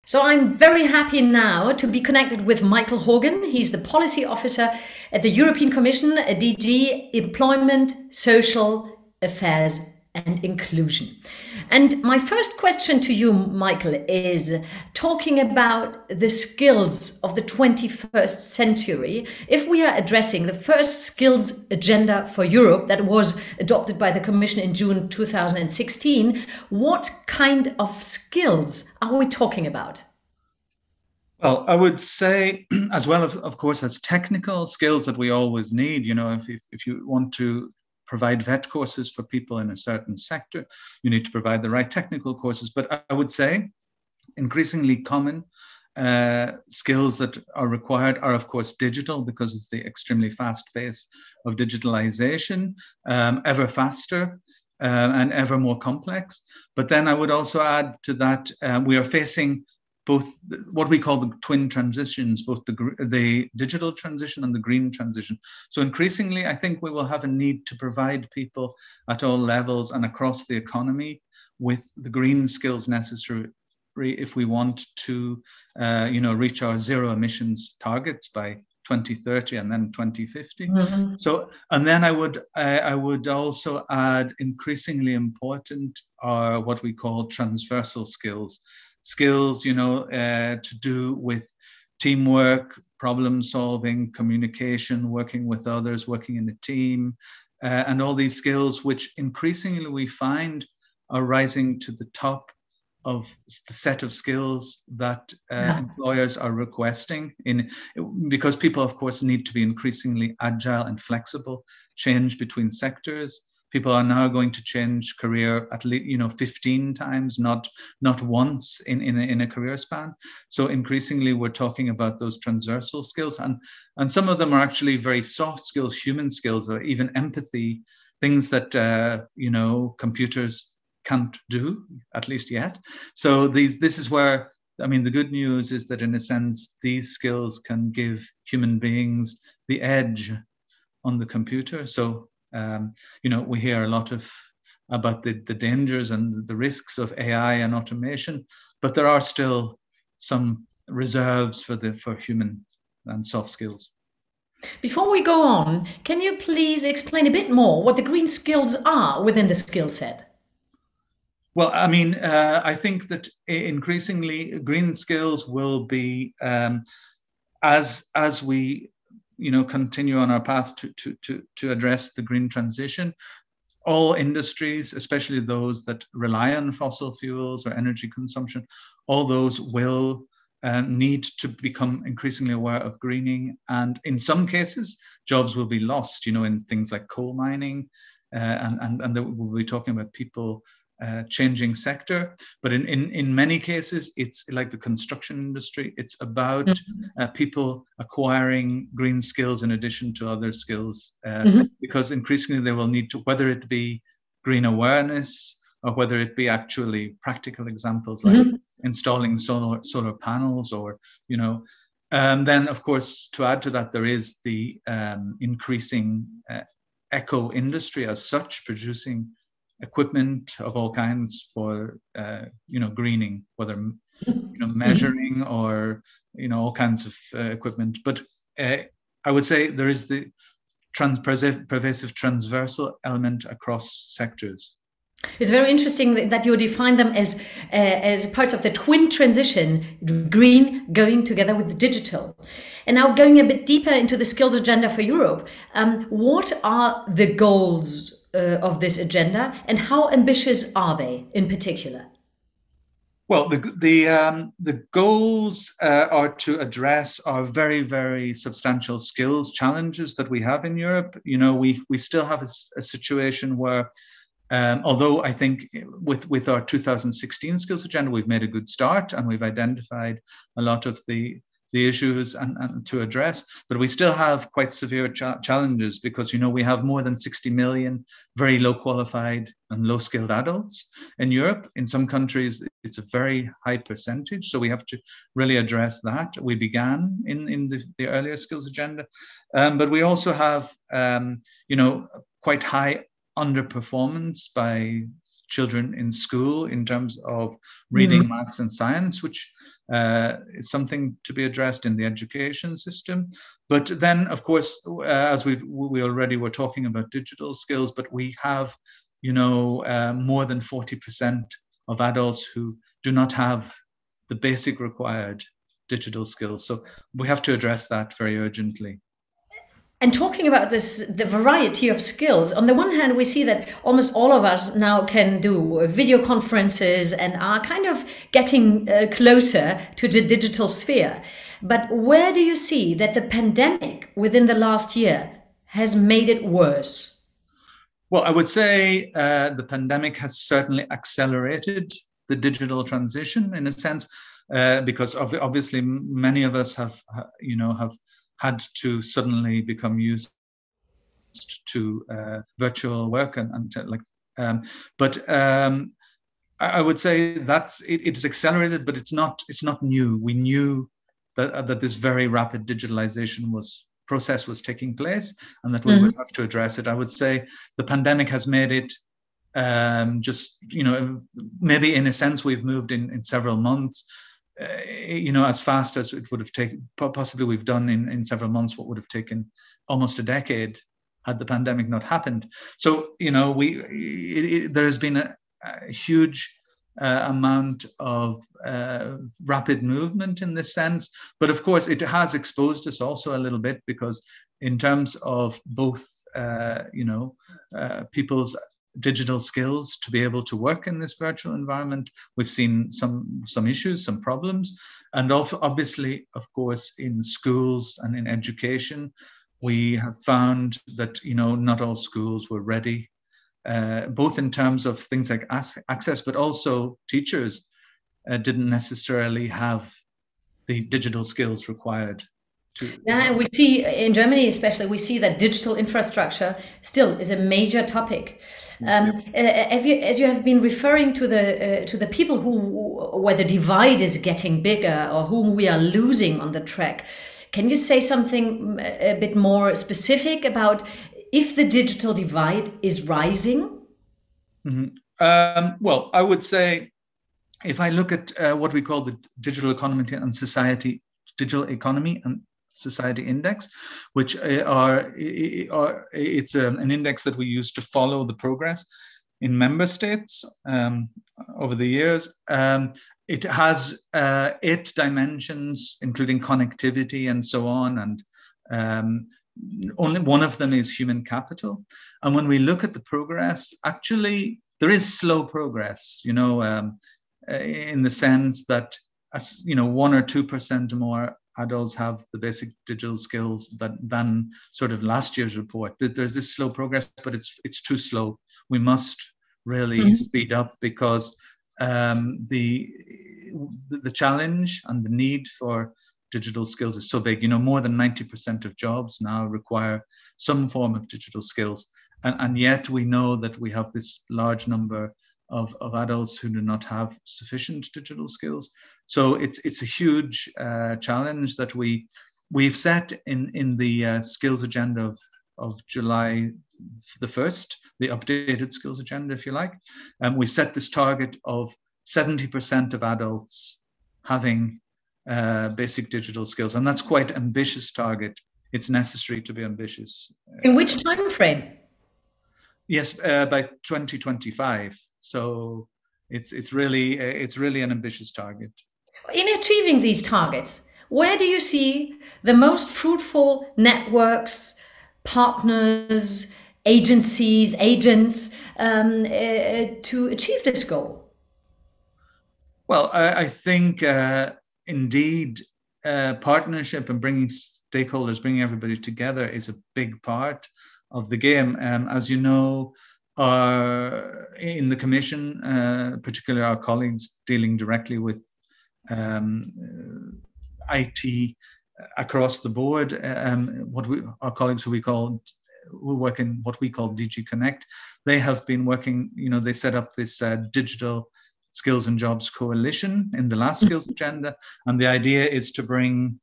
So I'm very happy now to be connected with Michael Horgan. He's the policy officer at the European Commission, DG Employment, Social Affairs and Inclusion. And my first question to you, Michael, is talking about the skills of the 21st century. If we are addressing the first skills agenda for Europe that was adopted by the Commission in June 2016, what kind of skills are we talking about? Well, I would say, as well of course, as technical skills that we always need. If you want to provide vet courses for people in a certain sector, you need to provide the right technical courses. But I would say increasingly common skills that are required are, of course, digital, because of the extremely fast pace of digitalization, ever faster and ever more complex. But then I would also add to that, we are facing both what we call the twin transitions, both the digital transition and the green transition. So increasingly, I think we will have a need to provide people at all levels and across the economy with the green skills necessary if we want to, reach our zero emissions targets by 2030 and then 2050. Mm-hmm. So, and then I would also add, increasingly important are what we call transversal skills. Skills, to do with teamwork, problem solving, communication, working with others, working in a team, and all these skills, which increasingly we find are rising to the top of the set of skills that employers are requesting, because people, of course, need to be increasingly agile and flexible, change between sectors. People are now going to change career at least 15 times, not once in a career span. So increasingly, we're talking about those transversal skills, and some of them are actually very soft skills, human skills, or even empathy, things that computers can't do, at least yet. So this is where, the good news is that, in a sense, these skills can give human beings the edge on the computer. So we hear a lot about the dangers and the risks of AI and automation, but there are still some reserves for human and soft skills. Before we go on, can you please explain a bit more what the green skills are within the skill set? Well, I think that increasingly green skills will be, as we continue on our path to address the green transition, all industries, especially those that rely on fossil fuels or energy consumption, all those will need to become increasingly aware of greening. And in some cases, jobs will be lost, in things like coal mining, and we'll be talking about people changing sector. But in many cases, it's like the construction industry. It's about people acquiring green skills in addition to other skills, because increasingly they will need to, whether it be green awareness or whether it be actually practical examples like installing solar panels, or, then, of course, to add to that, there is the increasing eco industry as such, producing equipment of all kinds for greening, whether measuring or all kinds of equipment. But I would say there is the pervasive transversal element across sectors. It's very interesting that you define them as parts of the twin transition, green going together with digital. And now going a bit deeper into the skills agenda for Europe, what are the goals of this agenda, and how ambitious are they in particular? Well, the goals are to address our very, very substantial skills challenges that we have in Europe. We still have a situation where, although I think with our 2016 skills agenda, we've made a good start and we've identified a lot of the issues and to address, but we still have quite severe challenges, because we have more than 60 million very low qualified and low skilled adults in Europe. In some countries it's a very high percentage, so we have to really address that. We began in the earlier skills agenda, but we also have quite high underperformance by children in school in terms of reading, maths, and science, which is something to be addressed in the education system. But then, of course, as we already were talking about digital skills, but we have, more than 40% of adults who do not have the basic required digital skills. So we have to address that very urgently. And talking about this, the variety of skills, on the one hand, we see that almost all of us now can do video conferences and are kind of getting closer to the digital sphere. But where do you see that the pandemic within the last year has made it worse? Well, I would say the pandemic has certainly accelerated the digital transition in a sense, because obviously many of us have had to suddenly become used to virtual work but I would say that it's accelerated, but it's not new. We knew that this very rapid digitalization process was taking place, and that we would have to address it. I would say the pandemic has made it maybe in a sense we've moved in several months. As fast as it would have taken, possibly we've done in several months what would have taken almost a decade had the pandemic not happened. So, there has been a huge amount of rapid movement in this sense. But of course, it has exposed us also a little bit, because in terms of both, people's digital skills to be able to work in this virtual environment, we've seen some issues, some problems. And also, obviously, of course, in schools and in education, we have found that, not all schools were ready, both in terms of things like access, but also teachers didn't necessarily have the digital skills required. Yeah, we see in Germany, especially, we see that digital infrastructure still is a major topic. As you have been referring to the people where the divide is getting bigger or whom we are losing on the track, can you say something a bit more specific about if the digital divide is rising? Well, I would say, if I look at what we call the digital economy and society index, which it's an index that we use to follow the progress in member states over the years. It has 8 dimensions, including connectivity and so on, and only one of them is human capital. And when we look at the progress, actually there is slow progress, in the sense that 1 or 2% more adults have the basic digital skills than sort of last year's report. There's this slow progress, but it's too slow. We must really speed up, because the challenge and the need for digital skills is so big. More than 90% of jobs now require some form of digital skills, and yet we know that we have this large number of adults who do not have sufficient digital skills. So it's a huge challenge that we've set in the skills agenda of July the 1st, the updated skills agenda, if you like. We've set this target of 70% of adults having basic digital skills, and that's quite an ambitious target. It's necessary to be ambitious. In which time frame? Yes, by 2025. So it's really an ambitious target. In achieving these targets, where do you see the most fruitful networks, partners, agencies, agents to achieve this goal? Well, I think indeed partnership and bringing stakeholders, bringing everybody together is a big part of the game. As you know, in the Commission, particularly our colleagues dealing directly with IT across the board, our colleagues who work in what we call DG Connect, they have been working, they set up this digital skills and jobs coalition in the last skills agenda. And the idea is to bring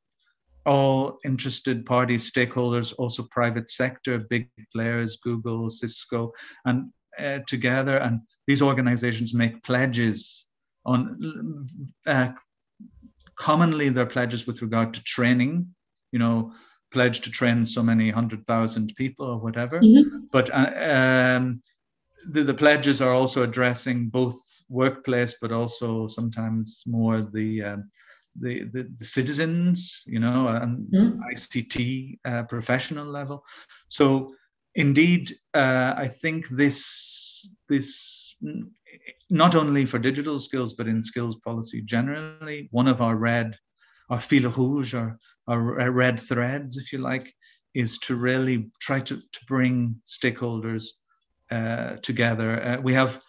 all interested parties, stakeholders, also private sector, big players, Google, Cisco, and together. And these organizations make pledges on, commonly they're pledges with regard to training, pledge to train so many 100,000 people or whatever. But the pledges are also addressing both workplace, but also sometimes more the citizens, and ICT professional level. So indeed, I think this not only for digital skills, but in skills policy generally, one of our fil rouge, our red threads, if you like, is to really try to bring stakeholders together. We have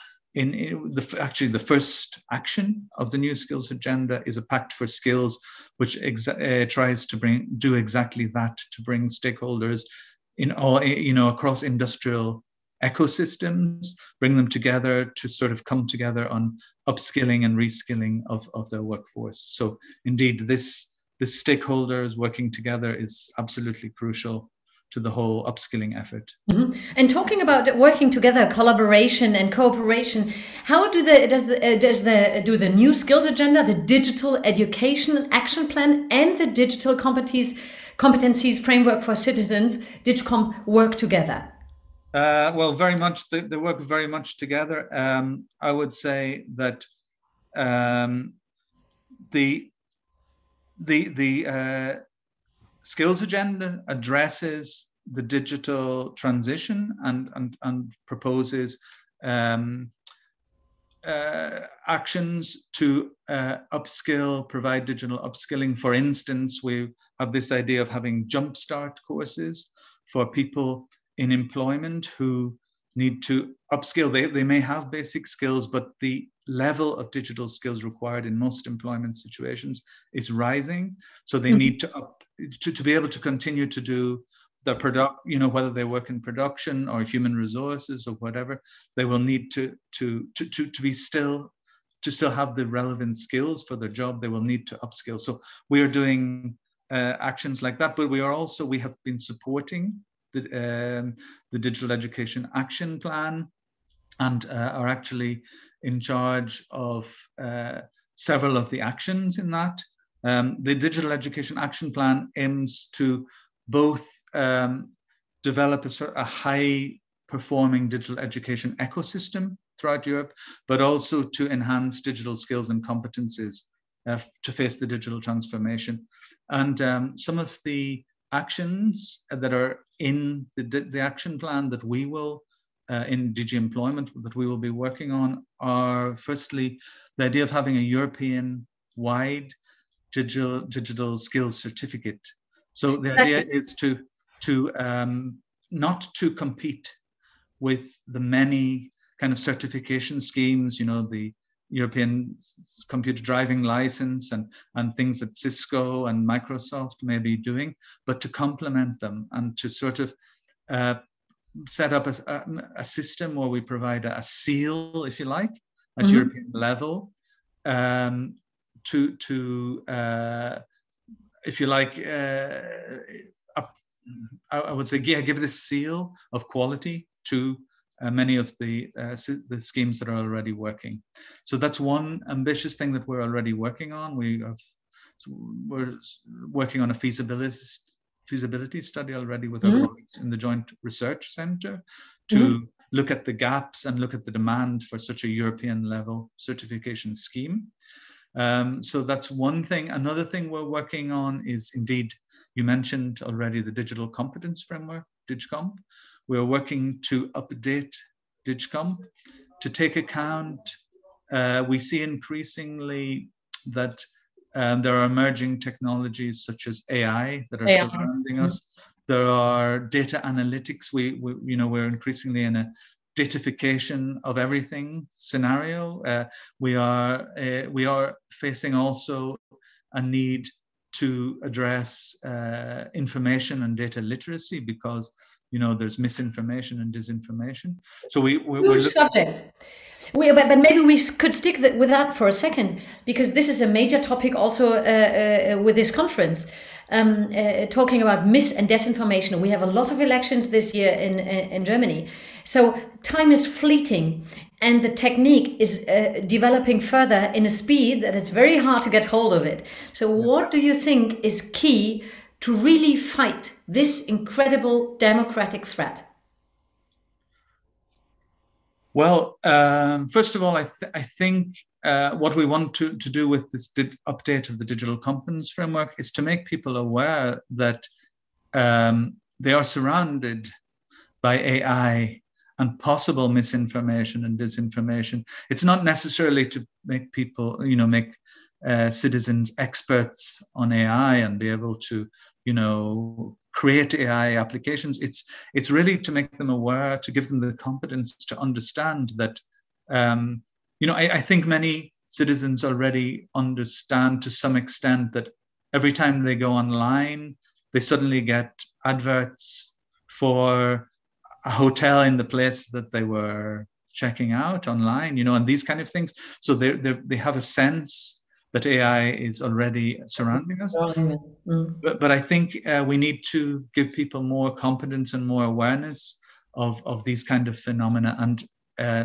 actually the first action of the new skills agenda is a pact for skills, which tries to do exactly that, to bring stakeholders in all, across industrial ecosystems, bring them together to sort of come together on upskilling and reskilling of their workforce. So indeed, this stakeholders working together is absolutely crucial to the whole upskilling effort. And talking about working together, collaboration and cooperation, how does the new skills agenda, the digital education action plan, and the digital competencies framework for citizens, DigComp, work together? Well, very much. They work very much together. I would say that the skills agenda addresses the digital transition and proposes actions to upskill, provide digital upskilling. For instance, we have this idea of having jumpstart courses for people in employment who need to upskill. They may have basic skills, but the level of digital skills required in most employment situations is rising. So they need to be able to continue to do the product, whether they work in production or human resources or whatever, they will need to still have the relevant skills for their job. They will need to upskill. So we are doing actions like that, but we have been supporting the Digital Education Action Plan, and are actually in charge of several of the actions in that. The Digital Education Action Plan aims to both develop a high-performing digital education ecosystem throughout Europe, but also to enhance digital skills and competencies to face the digital transformation. And some of the actions that are in the action plan that we will, in DG Employment, that we will be working on are, firstly, the idea of having a European-wide digital skills certificate. So the idea is to not to compete with the many kind of certification schemes, the European computer driving license and things that Cisco and Microsoft may be doing, but to complement them and to sort of set up a system where we provide a seal, if you like, at European level, to if you like, I would say, give this seal of quality to many of the schemes that are already working. So that's one ambitious thing that we're already working on. We're working on a feasibility study already with our colleagues in the Joint Research Centre to look at the gaps and look at the demand for such a European level certification scheme. So that's one thing. Another thing we're working on is, indeed, you mentioned already the digital competence framework, DigComp. We're working to update DigComp to take account. We see increasingly that there are emerging technologies such as AI that are surrounding us. There are data analytics. We're increasingly in a datafication of everything scenario. We are facing also a need to address information and data literacy, because there's misinformation and disinformation. So we're looking subject. But maybe we could stick with that for a second, because this is a major topic also with this conference. Talking about mis and disinformation. We have a lot of elections this year in Germany. So time is fleeting. and the technique is developing further in a speed that it's very hard to get hold of it. So what do you think is key to really fight this incredible democratic threat? Well, first of all, I think what we want to do with this update of the digital competence framework is to make people aware that they are surrounded by AI and possible misinformation and disinformation. It's not necessarily to make people, make citizens experts on AI and be able to, create AI applications. It's really to make them aware, to give them the competence to understand that, I think many citizens already understand to some extent that every time they go online, they suddenly get adverts for a hotel in the place that they were checking out online, and these kind of things. So they have a sense that AI is already surrounding us. But I think we need to give people more competence and more awareness of these kind of phenomena. And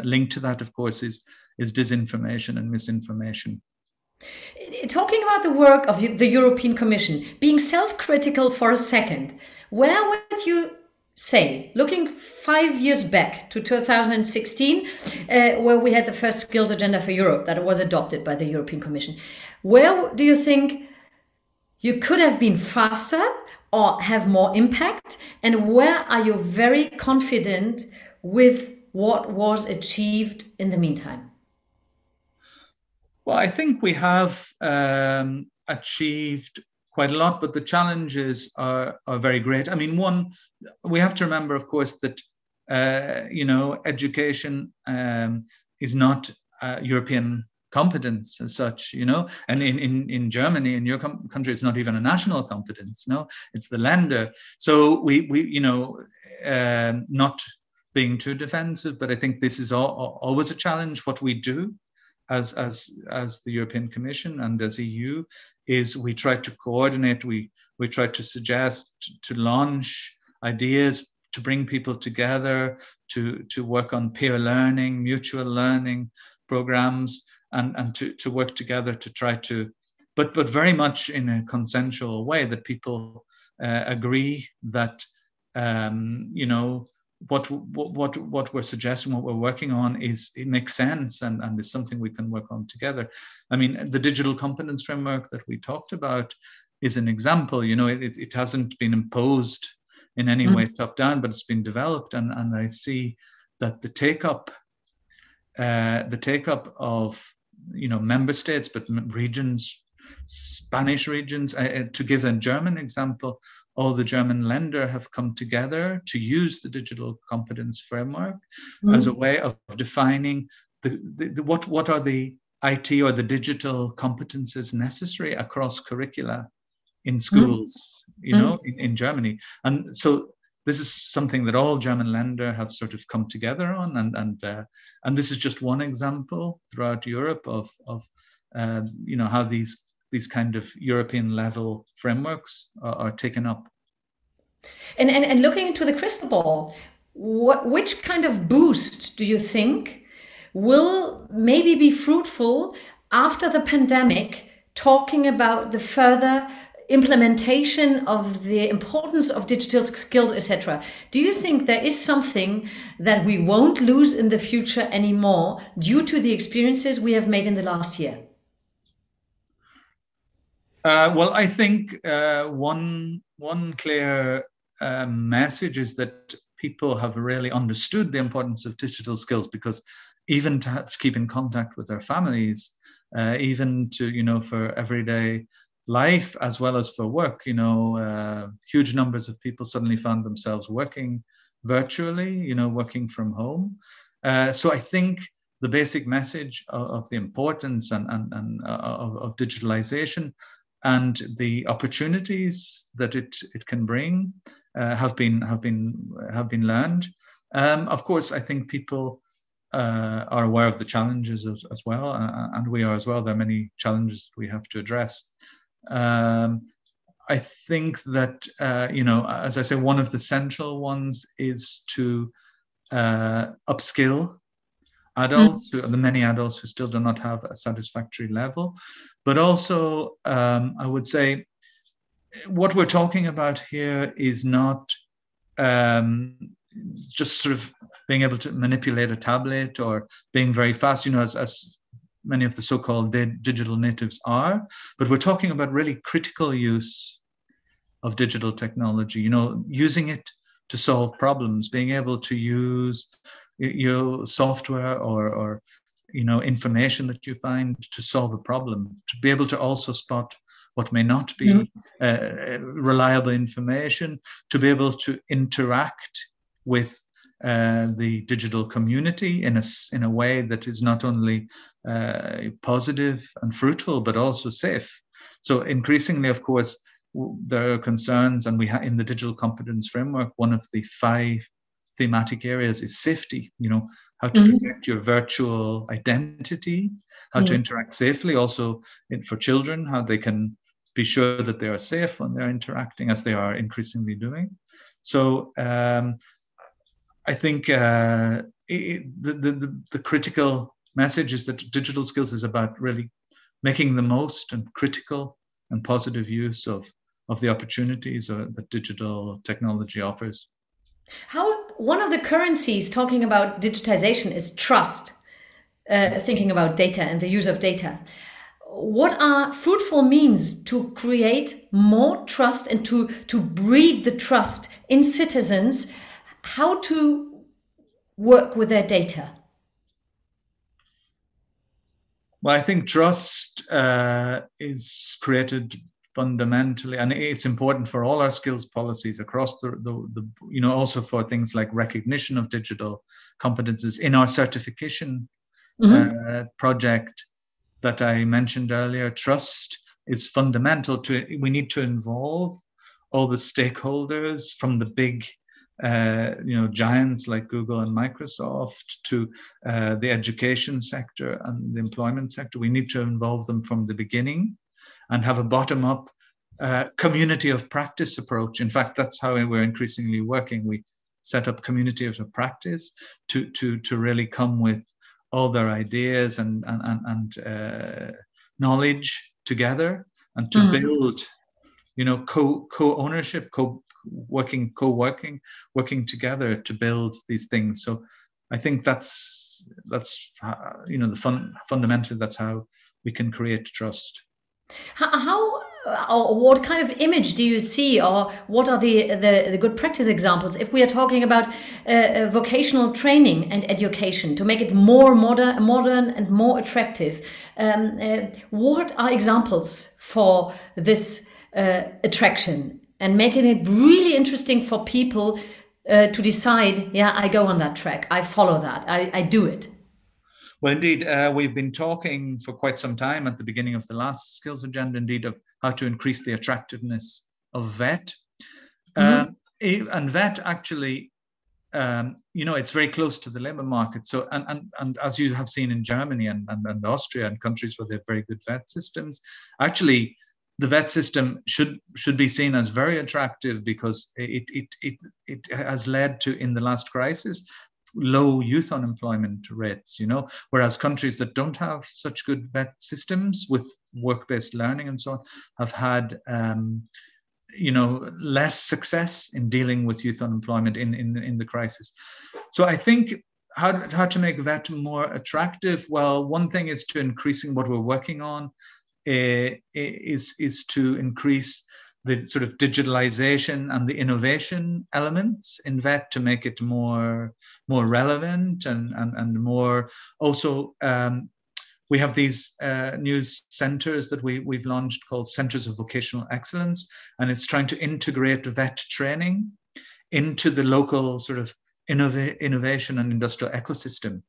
linked to that, of course, is disinformation and misinformation. Talking about the work of the European Commission, being self-critical for a second, where would you say, looking 5 years back to 2016, where we had the first skills agenda for Europe that was adopted by the European Commission, where do you think you could have been faster or have more impact? And where are you very confident with what was achieved in the meantime? Well, I think we have achieved quite a lot, but the challenges are very great. I mean, one, we have to remember, of course, that, education is not European competence as such, and in Germany, in your country, it's not even a national competence, no, it's the Länder. So we not being too defensive, but I think this is always a challenge. What we do as the European Commission and as EU is we try to coordinate, we try to suggest, to launch ideas, to bring people together, to work on peer learning, mutual learning programs, and to work together to try to, but very much in a consensual way, that people agree that, what we're suggesting, what we're working on it makes sense and is something we can work on together. I mean, the digital competence framework that we talked about is an example. It hasn't been imposed in any way top down, but it's been developed, and I see that the take up of member states, but regions, Spanish regions. To give a German example, all the German Länder have come together to use the digital competence framework as a way of defining what are the IT or the digital competences necessary across curricula in schools, in Germany. And so this is something that all German Länder have sort of come together on, and this is just one example throughout Europe of how these kind of European level frameworks are taken up. And looking into the crystal ball, which kind of boost do you think will maybe be fruitful after the pandemic, talking about the further implementation of the importance of digital skills, etc.? Do you think there is something that we won't lose in the future anymore due to the experiences we have made in the last year? Well, I think one clear message is that people have really understood the importance of digital skills, because even to keep in contact with their families, even to, for everyday life as well as for work, huge numbers of people suddenly found themselves working virtually, working from home. So I think the basic message of the importance and of digitalization and the opportunities that it can bring have been learned. Of course, I think people are aware of the challenges as well, and we are as well. There are many challenges we have to address. I think that as I say, one of the central ones is to upskill adults, the many adults who still do not have a satisfactory level. But also, I would say what we're talking about here is not just sort of being able to manipulate a tablet or being very fast, as many of the so-called digital natives are. But we're talking about really critical use of digital technology, using it to solve problems, being able to use software or information that you find to solve a problem, to be able to also spot what may not be reliable information, to be able to interact with the digital community in a way that is not only positive and fruitful, but also safe. So increasingly, of course, there are concerns, and in the digital competence framework, one of the 5 thematic areas is safety. How to protect your virtual identity, how to interact safely, also for children, how they can be sure that they are safe when they're interacting, as they are increasingly doing. So I think the critical message is that digital skills is about really making the most and critical and positive use of the opportunities that digital technology offers. One of the currencies talking about digitization is trust, thinking about data and the use of data. What are fruitful means to create more trust and to breed the trust in citizens, how to work with their data? Well, I think trust is created fundamentally, and it's important for all our skills policies across the also for things like recognition of digital competences in our certification project that I mentioned earlier. Trust is fundamental we need to involve all the stakeholders, from the big giants like Google and Microsoft to the education sector and the employment sector. We need to involve them from the beginning and have a bottom-up community of practice approach. In fact, that's how we're increasingly working. We set up community of practice to really come with all their ideas and knowledge together, and to build, co-ownership, co-working together to build these things. So I think that's fundamentally that's how we can create trust. How or what kind of image do you see, or what are the good practice examples if we are talking about vocational training and education to make it more modern and more attractive? What are examples for this attraction and making it really interesting for people to decide, yeah, I go on that track, I follow that, I do it? Well, indeed, we've been talking for quite some time at the beginning of the last skills agenda, indeed, of how to increase the attractiveness of VET. And VET actually, it's very close to the labor market. So, and as you have seen in Germany and Austria and countries where they have very good VET systems, actually, the VET system should be seen as very attractive, because it has led to, in the last crisis, low youth unemployment rates, whereas countries that don't have such good VET systems with work-based learning and so on have had, less success in dealing with youth unemployment in the crisis. So I think how to make VET more attractive. Well, one thing is to increasing what we're working on is to increase the sort of digitalization and the innovation elements in VET to make it more relevant and more also. We have these new centers that we've launched called Centers of Vocational Excellence, and it's trying to integrate VET training into the local sort of innovation and industrial ecosystem.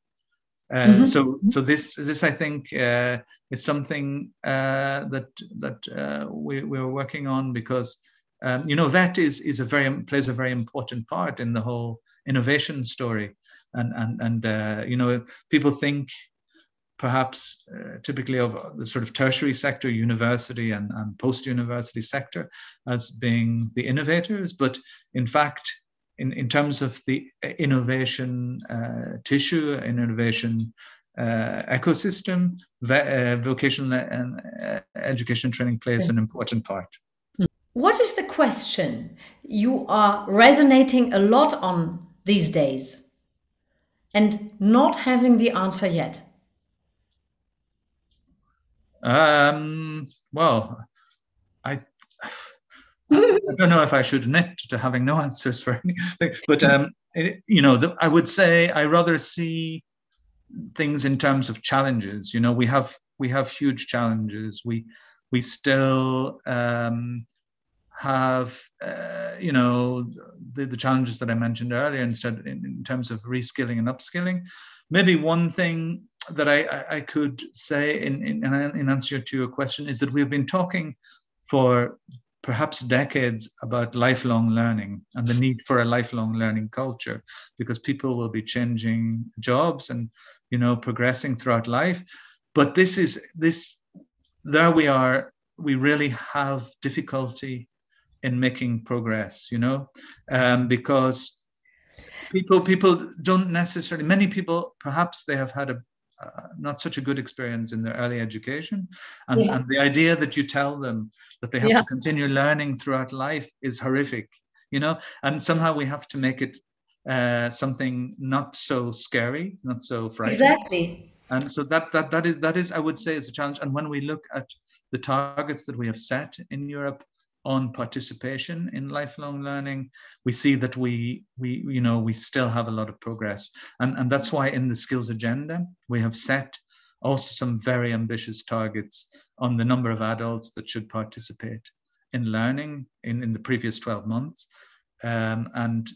So this I think is something that we're working on, because VET plays a very important part in the whole innovation story, and people think perhaps typically of the sort of tertiary sector, university and post-university sector, as being the innovators, but in fact in terms of the innovation tissue, innovation ecosystem, vocational and education training plays an important part. What is the question you are resonating a lot on these days and not having the answer yet? Well, I don't know if I should admit to having no answers for anything, but I would say I rather see things in terms of challenges. We have huge challenges. We still have the challenges that I mentioned earlier. Instead, in terms of reskilling and upskilling, maybe one thing that I could say in answer to your question is that we've been talking for perhaps decades about lifelong learning and the need for a lifelong learning culture, because people will be changing jobs and progressing throughout life. But there we are. We really have difficulty in making progress, because people don't necessarily. Many people, perhaps they have had not such a good experience in their early education, and the idea that you tell them that they have to continue learning throughout life is horrific, and somehow we have to make it something not so scary, not so frightening. Exactly. And so that is I would say is a challenge. And when we look at the targets that we have set in Europe on participation in lifelong learning, we see that we still have a lot of progress. And that's why in the skills agenda, we have set also some very ambitious targets on the number of adults that should participate in learning in the previous 12 months. And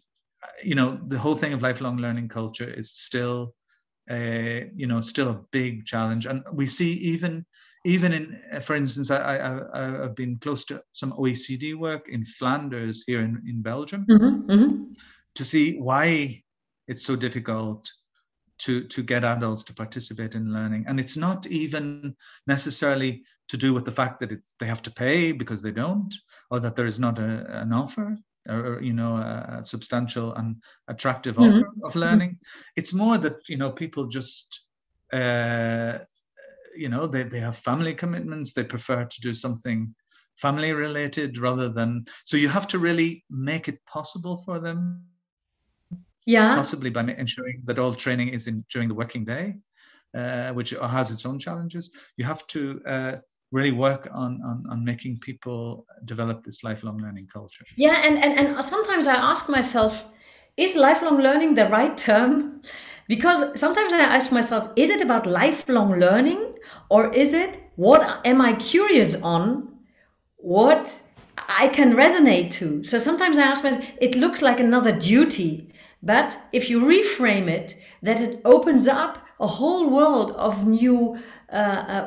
the whole thing of lifelong learning culture is still still a big challenge. And we see even in, for instance, I've been close to some OECD work in Flanders here in Belgium, to see why it's so difficult to get adults to participate in learning. And it's not even necessarily to do with the fact that they have to pay because they don't, or that there is not an offer, or a substantial and attractive offer of learning. It's more that people just they have family commitments. They prefer to do something family related rather than. So you have to really make it possible for them. Yeah. Possibly by ensuring that all training is during the working day, which has its own challenges. You have to really work on making people develop this lifelong learning culture. Yeah, and sometimes I ask myself, is lifelong learning the right term? Because sometimes I ask myself, is it about lifelong learning, or is it what am I curious on, what I can resonate to? So sometimes I ask myself, it looks like another duty, but if you reframe it, that it opens up a whole world of new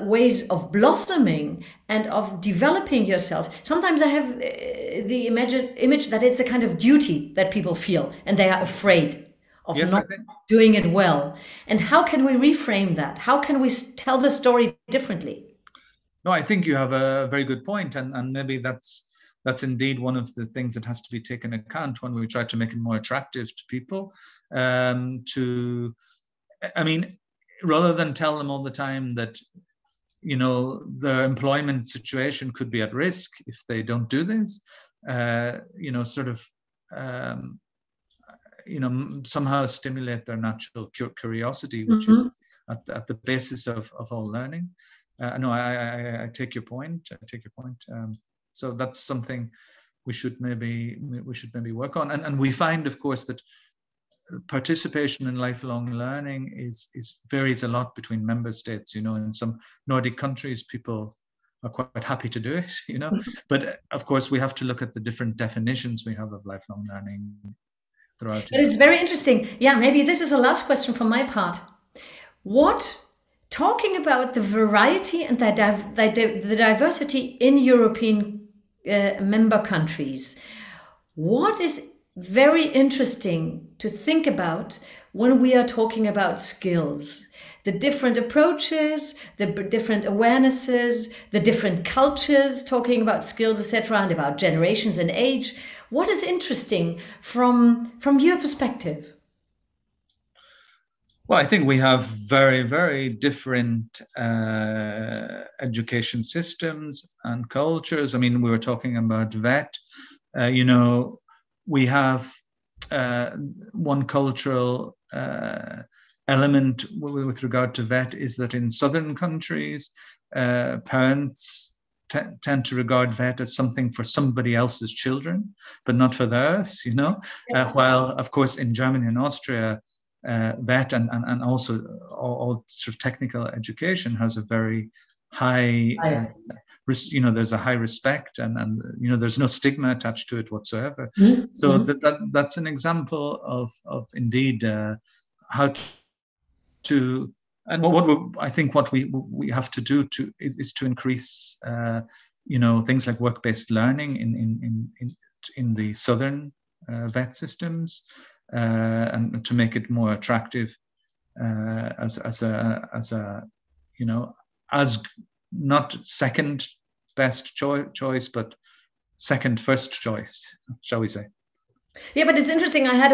ways of blossoming and of developing yourself. Sometimes I have the image that it's a kind of duty that people feel, and they are afraid of not doing it well. And how can we reframe that? How can we tell the story differently? No, I think you have a very good point, and maybe that's indeed one of the things that has to be taken into account when we try to make it more attractive to people. Rather than tell them all the time that their employment situation could be at risk if they don't do this, somehow stimulate their natural curiosity, which is at the basis of all learning. No, I take your point. So that's something we should maybe work on. And we find, of course, that participation in lifelong learning varies a lot between member states. In some Nordic countries, people are quite happy to do it, But of course, we have to look at the different definitions we have of lifelong learning throughout. But it's very interesting. Yeah, maybe this is a last question from my part. Talking about the variety and the diversity in European member countries, what is very interesting to think about when we are talking about skills, the different approaches, the different awarenesses, the different cultures, talking about skills, etc., and about generations and age. What is interesting from your perspective? Well, I think we have very, very different education systems and cultures. I mean, we were talking about vet. We have one cultural element with regard to vet is that in southern countries, parents tend to regard vet as something for somebody else's children, but not for theirs, while, of course, in Germany and Austria, vet and also all sort of technical education has a very high, there's a high respect and there's no stigma attached to it whatsoever. Mm-hmm. So that's an example of indeed how to, and I think what we have to do is to increase things like work-based learning in the southern vet systems. And to make it more attractive as not second best choice, but second first choice, shall we say? Yeah, but it's interesting. I had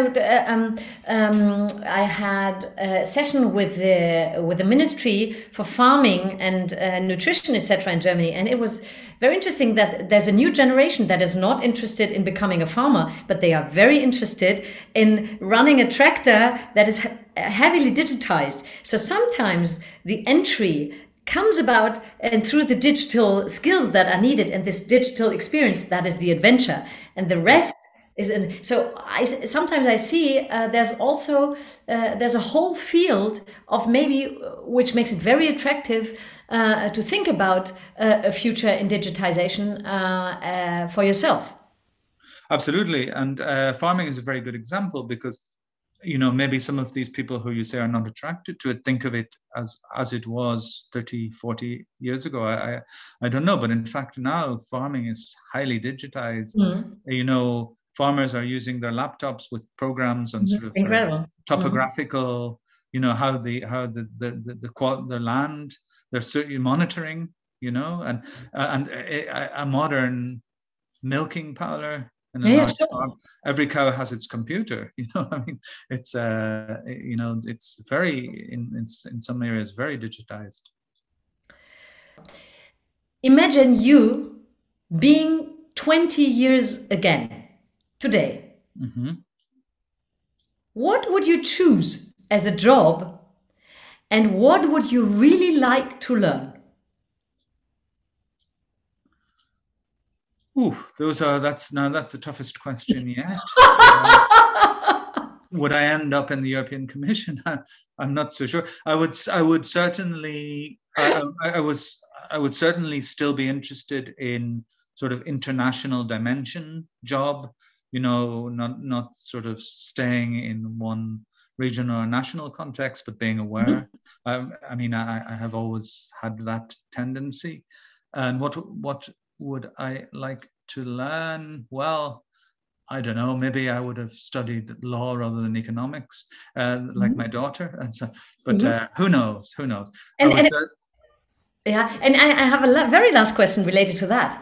a session with the Ministry for Farming and Nutrition, etc., in Germany, and it was very interesting that there's a new generation that is not interested in becoming a farmer, but they are very interested in running a tractor that is heavily digitized. So sometimes the entry comes about and through the digital skills that are needed and this digital experience, that is the adventure, and the rest. So sometimes I see there's also there's a whole field of maybe which makes it very attractive to think about a future in digitization for yourself. Absolutely, and farming is a very good example because maybe some of these people who you say are not attracted to it think of it as it was 30, 40 years ago. I don't know, but in fact now farming is highly digitized. Mm-hmm. Farmers are using their laptops with programs on sort of topographical, how the land they're certainly monitoring, and a modern milking parlor and farm. Every cow has its computer. I mean, it's it's very in some areas very digitized. Imagine you being 20 years again. Today, mm-hmm. What would you choose as a job, and what would you really like to learn? Ooh, that's the toughest question yet. Would I end up in the European Commission? I'm not so sure. I would certainly still be interested in sort of international dimension job. Not sort of staying in one region or national context, but being aware. Mm-hmm. I mean, I have always had that tendency. And what would I like to learn? Well, I don't know. Maybe I would have studied law rather than economics, like my daughter. And so, but who knows? Who knows? And I have a very last question related to that.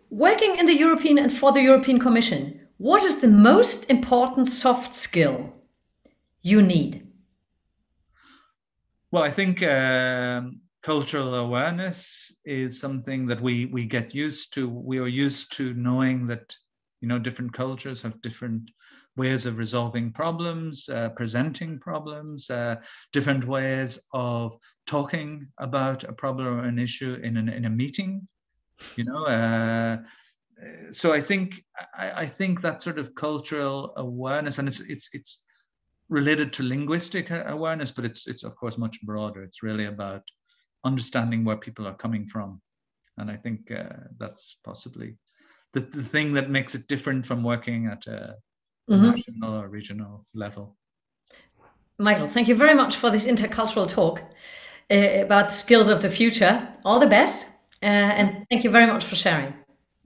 Working in the European and for the European Commission, what is the most important soft skill you need? Well, I think cultural awareness is something that we get used to. We are used to knowing that, different cultures have different ways of resolving problems, presenting problems, different ways of talking about a problem or an issue in a meeting, so I think that sort of cultural awareness, and it's related to linguistic awareness, but it's of course much broader. It's really about understanding where people are coming from, and I think that's possibly the thing that makes it different from working at a national or regional level. Michael, thank you very much for this intercultural talk about skills of the future. All the best, and thank you very much for sharing.